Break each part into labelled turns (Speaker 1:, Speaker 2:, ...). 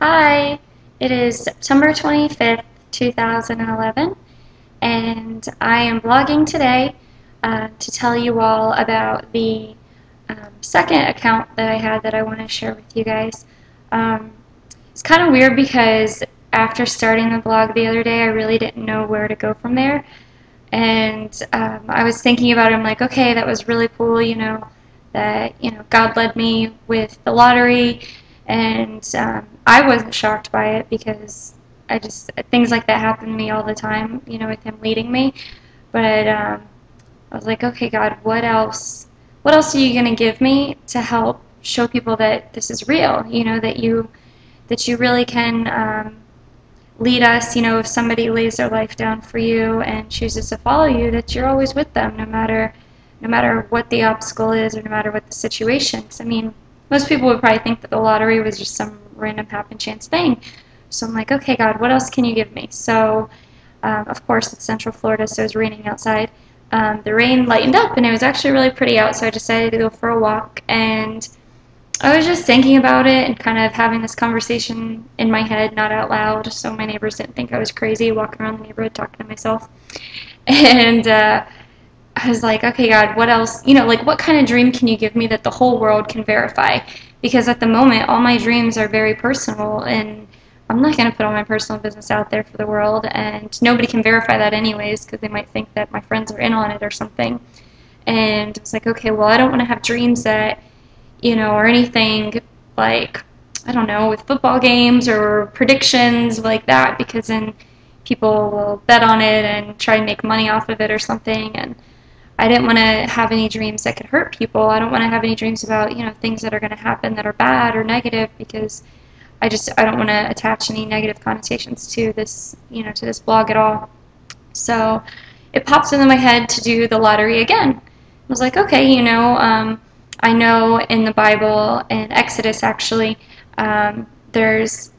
Speaker 1: Hi, it is September 25th, 2011, and I am blogging today to tell you all about the second account that I had that I want to share with you guys. Um, it's kind of weird because after starting the blog the other day, I really didn't know where to go from there, and I was thinking about it. I'm like, okay, that was really cool, that God led me with the lottery, and I wasn't shocked by it because things like that happen to me all the time, with Him leading me. But I was like, okay, God, what else? What else are you going to give me to help show people that this is real? That you really can lead us. If somebody lays their life down for you and chooses to follow you, that you're always with them, no matter what the obstacle is or no matter what the situation. 'Cause, most people would probably think that the lottery was just some random happen chance thing. So I'm like, okay, God, what else can you give me? So, of course, it's Central Florida, so it was raining outside. The rain lightened up, and it was actually really pretty out, so I decided to go for a walk. And I was just thinking about it and kind of having this conversation in my head, not out loud, so my neighbors didn't think I was crazy walking around the neighborhood talking to myself. And I was like, okay, God, what else? What kind of dream can you give me that the whole world can verify? Because at the moment, all my dreams are very personal, and I'm not going to put all my personal business out there for the world, and nobody can verify that anyways because they might think that my friends are in on it or something. And I was like, okay, well, I don't want to have dreams that, or anything like, I don't know, with football games or predictions like that, because then people will bet on it and try to make money off of it or something. And I didn't want to have any dreams that could hurt people. I don't want to have any dreams about, things that are going to happen that are bad or negative, because I don't want to attach any negative connotations to this, to this blog at all. So it popped into my head to do the lottery again. I was like, okay, I know in the Bible, in Exodus actually, there's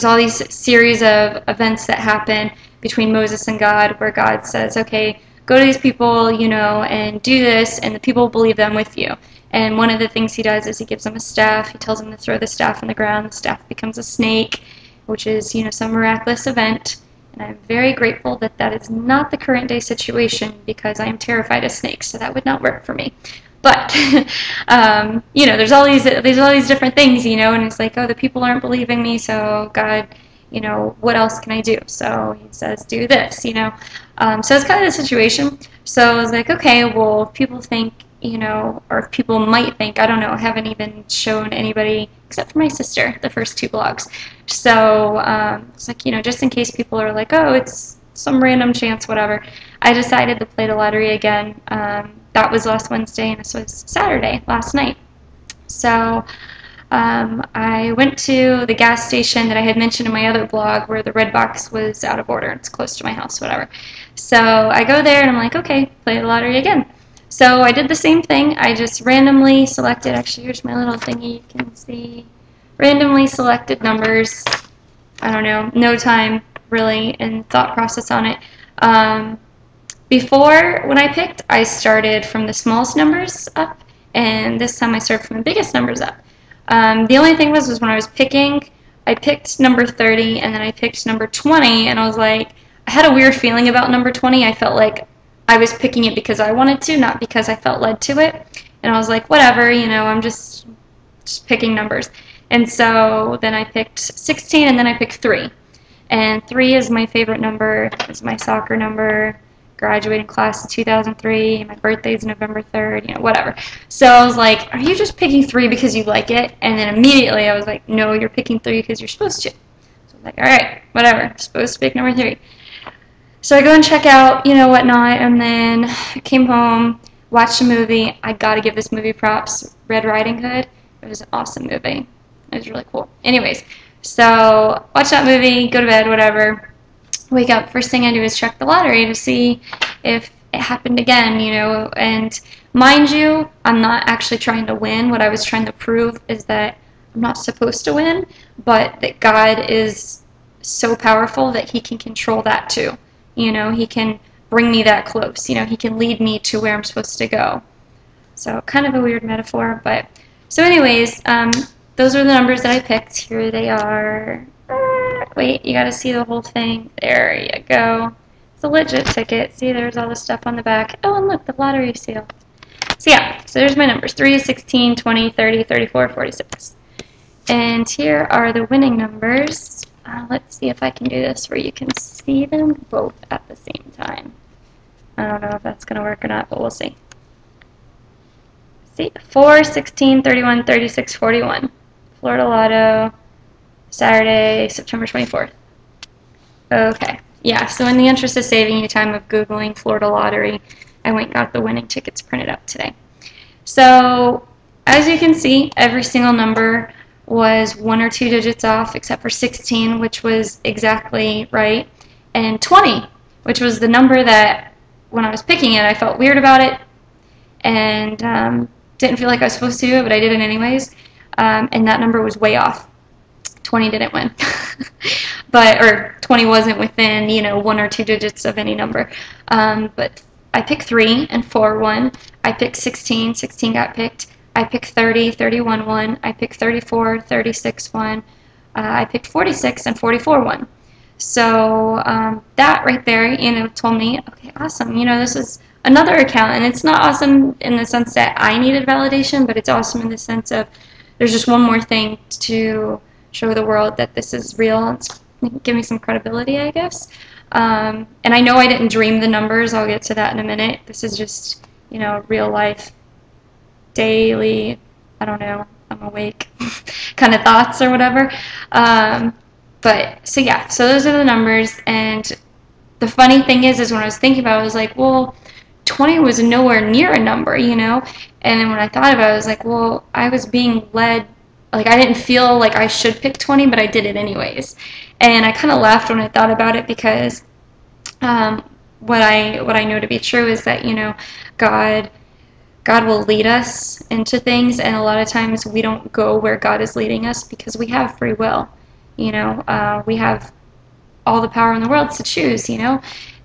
Speaker 1: all these series of events that happen between Moses and God, where God says, okay, go to these people, and do this, and the people believe them with you. And one of the things he does is he gives them a staff. He tells them to throw the staff on the ground. The staff becomes a snake, which is, some miraculous event. And I'm very grateful that that is not the current day situation, because I am terrified of snakes, so that would not work for me. But, there's all these different things, and it's like, oh, the people aren't believing me, so God, what else can I do? So he says, do this, so it's kind of the situation. So I was like, okay, well, if people think, or if people might think, I don't know, I haven't even shown anybody except for my sister the first two blogs. So it's like, just in case people are like, oh, it's some random chance, whatever, I decided to play the lottery again. That was last Wednesday, and this was Saturday, last night. So I went to the gas station that I had mentioned in my other blog where the red box was out of order. It's close to my house, whatever. So I go there, and I'm like, okay, play the lottery again. So I did the same thing. I just randomly selected, actually, here's my little thingy you can see, randomly selected numbers. I don't know, no time really in thought process on it. Before, when I picked, I started from the smallest numbers up, and this time I started from the biggest numbers up. The only thing was when I was picking, I picked number 30, and then I picked number 20, and I was like, I had a weird feeling about number 20. I felt like I was picking it because I wanted to, not because I felt led to it. And I was like, whatever, I'm just picking numbers. And so then I picked 16, and then I picked 3. And 3 is my favorite number. It's my soccer number. Graduating class in 2003. My birthday's November 3rd, whatever. So I was like, are you just picking 3 because you like it? And then immediately I was like, no, you're picking 3 because you're supposed to. So I was like, all right, whatever. I'm supposed to pick number 3. So I go and check out, whatnot, and then I came home, watched a movie. I gotta give this movie props. Red Riding Hood. It was an awesome movie. It was really cool. Anyways, so watch that movie, go to bed, whatever. Wake up, first thing I do is check the lottery to see if it happened again, and mind you, I'm not actually trying to win. What I was trying to prove is that I'm not supposed to win, but that God is so powerful that He can control that too. He can bring me that close. He can lead me to where I'm supposed to go. So kind of a weird metaphor, but so anyways, those are the numbers that I picked. Here they are. Wait, you gotta see the whole thing. There you go. It's a legit ticket. See, there's all the stuff on the back. Oh, and look, the lottery seal. So yeah, so there's my numbers. 3, 16, 20, 30, 34, 46. And here are the winning numbers. Let's see if I can do this where you can see them both at the same time. I don't know if that's going to work or not, but we'll see. See, 4, 16, 31, 36, 41. Florida Lotto, Saturday, September 24th. Okay, yeah, so in the interest of saving you time of Googling Florida Lottery, I went and got the winning tickets printed up today. So, as you can see, every single number was 1 or 2 digits off, except for 16, which was exactly right, and 20, which was the number that, when I was picking it, I felt weird about it, and didn't feel like I was supposed to do it, but I did it anyways, and that number was way off. 20 didn't win. Or 20 wasn't within, 1 or 2 digits of any number. But I picked 3 and 4 won. I picked 16, 16 got picked. I picked 30, 31 won. I picked 34, 36 won. I picked 46 and 44 won. So that right there, told me, okay, awesome. This is another account, and it's not awesome in the sense that I needed validation, but it's awesome in the sense of there's just one more thing to show the world that this is real. It's give me some credibility, I guess. And I know I didn't dream the numbers. I'll get to that in a minute. This is just, real life, daily, I don't know, I'm awake kind of thoughts or whatever. So yeah, so those are the numbers. And the funny thing is when I was thinking about it, I was like, well, 20 was nowhere near a number, And then when I thought about it, I was like, well, I was being led, like I didn't feel like I should pick 20, but I did it anyways. And I kind of laughed when I thought about it because what I know to be true is that, God will lead us into things, and a lot of times we don't go where God is leading us because we have free will. We have all the power in the world to choose,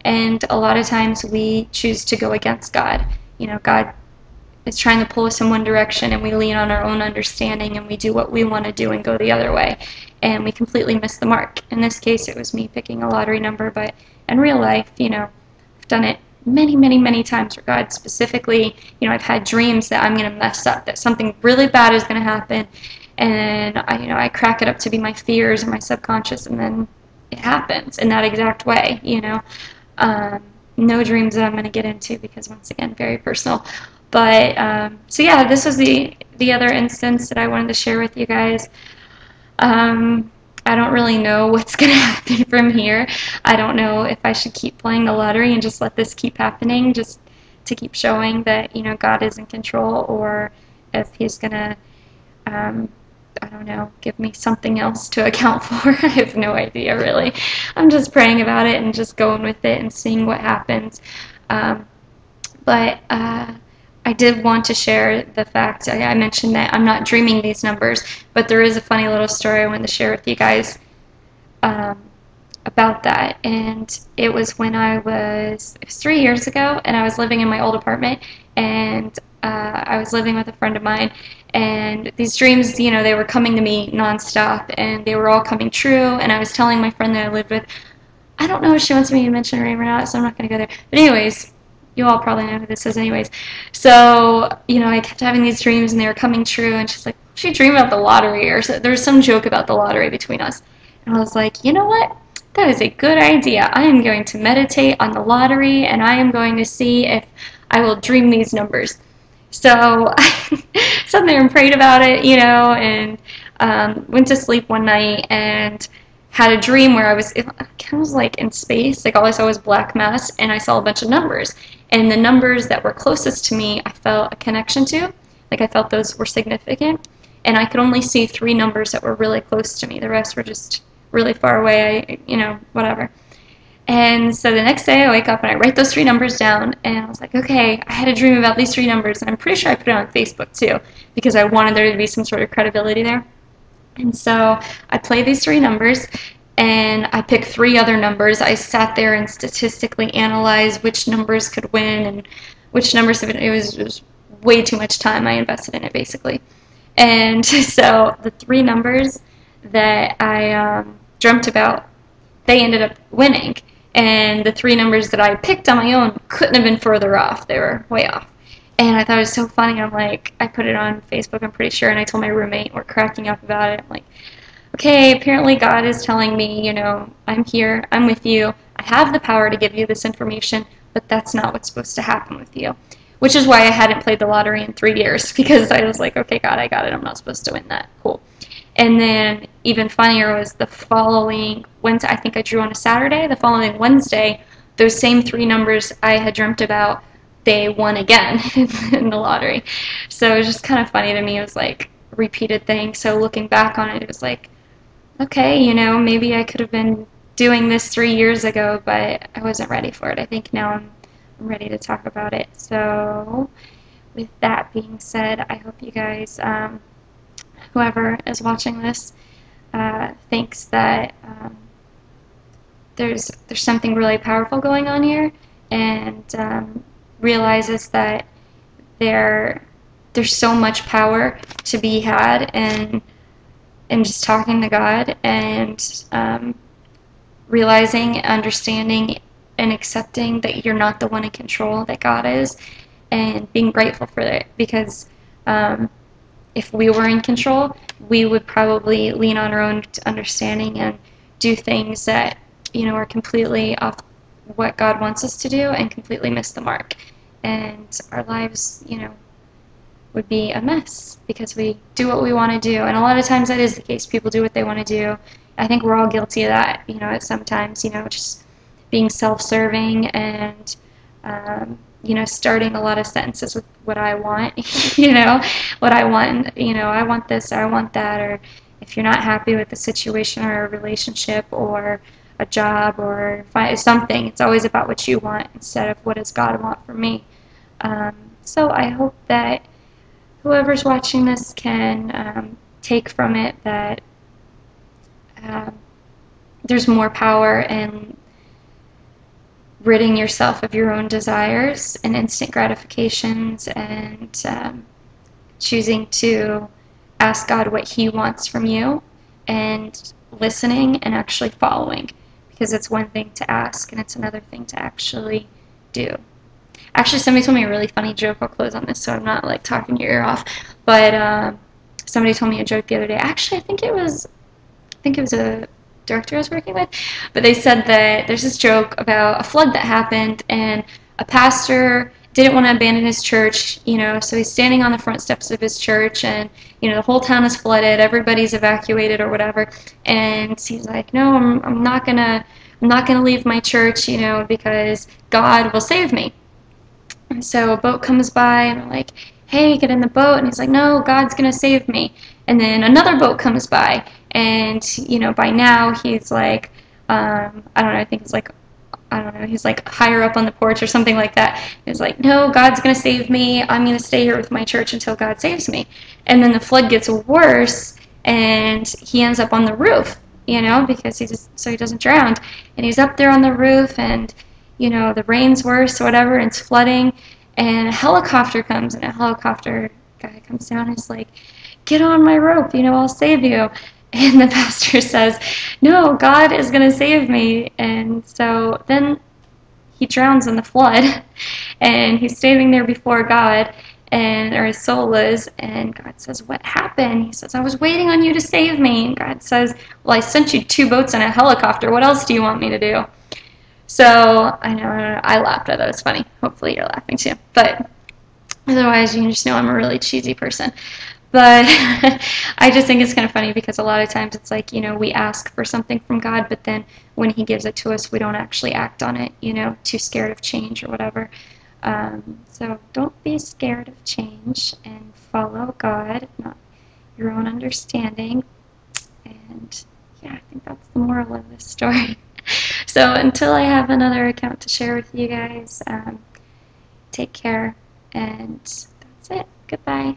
Speaker 1: and a lot of times we choose to go against God. God is trying to pull us in one direction, and we lean on our own understanding, and we do what we want to do and go the other way, and we completely miss the mark. In this case, it was me picking a lottery number, but in real life, I've done it many, many, many times where God specifically, I've had dreams that I'm going to mess up, that something really bad is going to happen, and I crack it up to be my fears or my subconscious, and then it happens in that exact way, No dreams that I'm going to get into because, once again, very personal. But, so yeah, this was the other instance that I wanted to share with you guys. I don't really know what's going to happen from here. I don't know if I should keep playing the lottery and just let this keep happening, just to keep showing that, God is in control, or if He's going to, I don't know, give me something else to account for. I have no idea, really. I'm just praying about it and just going with it and seeing what happens. But I did want to share the fact, I mentioned that I'm not dreaming these numbers, but there is a funny little story I wanted to share with you guys about that. And it was when it was 3 years ago, and I was living in my old apartment, and I was living with a friend of mine, and these dreams, they were coming to me nonstop, and they were all coming true, and I was telling my friend that I lived with, I don't know if she wants me to mention her name or not, so I'm not going to go there. But anyways, you all probably know who this is anyways. So, I kept having these dreams, and they were coming true, and she's like, she dreamed about the lottery, or so, there was some joke about the lottery between us. And I was like, you know what? That is a good idea. I am going to meditate on the lottery, and I am going to see if I will dream these numbers. So I sat there and prayed about it, and went to sleep one night and had a dream where I kind of was like in space, like all I saw was black mass, and I saw a bunch of numbers. And the numbers that were closest to me, I felt a connection to, like I felt those were significant. And I could only see 3 numbers that were really close to me. The rest were just really far away, whatever. And so the next day I wake up and I write those 3 numbers down, and I was like, okay, I had a dream about these 3 numbers, and I'm pretty sure I put it on Facebook too, because I wanted there to be some sort of credibility there. And so I played these 3 numbers, and I picked 3 other numbers. I sat there and statistically analyzed which numbers could win and which numbers it was way too much time I invested in it, basically. And so the three numbers that I dreamt about, they ended up winning. And the three numbers that I picked on my own couldn't have been further off. They were way off. And I thought it was so funny. I'm like, I put it on Facebook, I'm pretty sure, and I told my roommate, we're cracking up about it. I'm like, okay, apparently God is telling me, I'm here, I'm with you, I have the power to give you this information, but that's not what's supposed to happen with you. Which is why I hadn't played the lottery in 3 years, because I was like, okay, God, I got it, I'm not supposed to win that. Cool. And then even funnier was the following Wednesday, I think I drew on a Saturday, the following Wednesday, those same three numbers I had dreamt about, they won again in the lottery. So it was just kind of funny to me. It was like a repeated thing. So looking back on it, it was like, okay, maybe I could have been doing this 3 years ago, but I wasn't ready for it. I think now I'm ready to talk about it. So with that being said, I hope you guys, whoever is watching this, thinks that there's something really powerful going on here, and realizes that there's so much power to be had and just talking to God, and realizing, understanding, and accepting that you're not the one in control, that God is, and being grateful for it, because if we were in control, we would probably lean on our own understanding and do things that are completely off what God wants us to do and completely miss the mark, and our lives would be a mess because we do what we want to do. And a lot of times that is the case. People do what they want to do. I think we're all guilty of that, at sometimes, just being self-serving and starting a lot of sentences with what I want, what I want, I want this, or I want that, or if you're not happy with the situation or a relationship or a job or something, it's always about what you want instead of what does God want for me. So I hope that whoever's watching this can take from it that there's more power in ridding yourself of your own desires and instant gratifications, and choosing to ask God what He wants from you, and listening and actually following, because it's one thing to ask and it's another thing to actually do. Actually, somebody told me a really funny joke. I'll close on this so I'm not like talking your ear off, but somebody told me a joke the other day. Actually, I think it was a director I was working with, but they said that there's this joke about a flood that happened, and a pastor didn't want to abandon his church, so he's standing on the front steps of his church, and the whole town is flooded, everybody's evacuated or whatever, and he's like, no, I'm not gonna leave my church, because God will save me. And so a boat comes by, and they're like, hey, get in the boat, and he's like, no, God's gonna save me. And then another boat comes by, and by now he's like, I don't know, I think it's like, I don't know, he's like higher up on the porch or something like that. He's like, no, God's going to save me. I'm going to stay here with my church until God saves me. And then the flood gets worse, and he ends up on the roof, because so he doesn't drown. And he's up there on the roof, and, the rain's worse or whatever, and it's flooding. And a helicopter comes, and a helicopter guy comes down and is like, get on my rope, I'll save you. And the pastor says, no, God is going to save me. And so then he drowns in the flood, and he's standing there before God, or his soul is, and God says, what happened? He says, I was waiting on you to save me. And God says, well, I sent you 2 boats and a helicopter. What else do you want me to do? So I know, I laughed. I thought it was funny. Hopefully you're laughing too. But otherwise, you can just know I'm a really cheesy person. But I just think it's kind of funny because a lot of times it's like, we ask for something from God, but then when He gives it to us, we don't actually act on it, too scared of change or whatever. So don't be scared of change and follow God, not your own understanding. And yeah, I think that's the moral of this story. So until I have another account to share with you guys, take care, and that's it. Goodbye.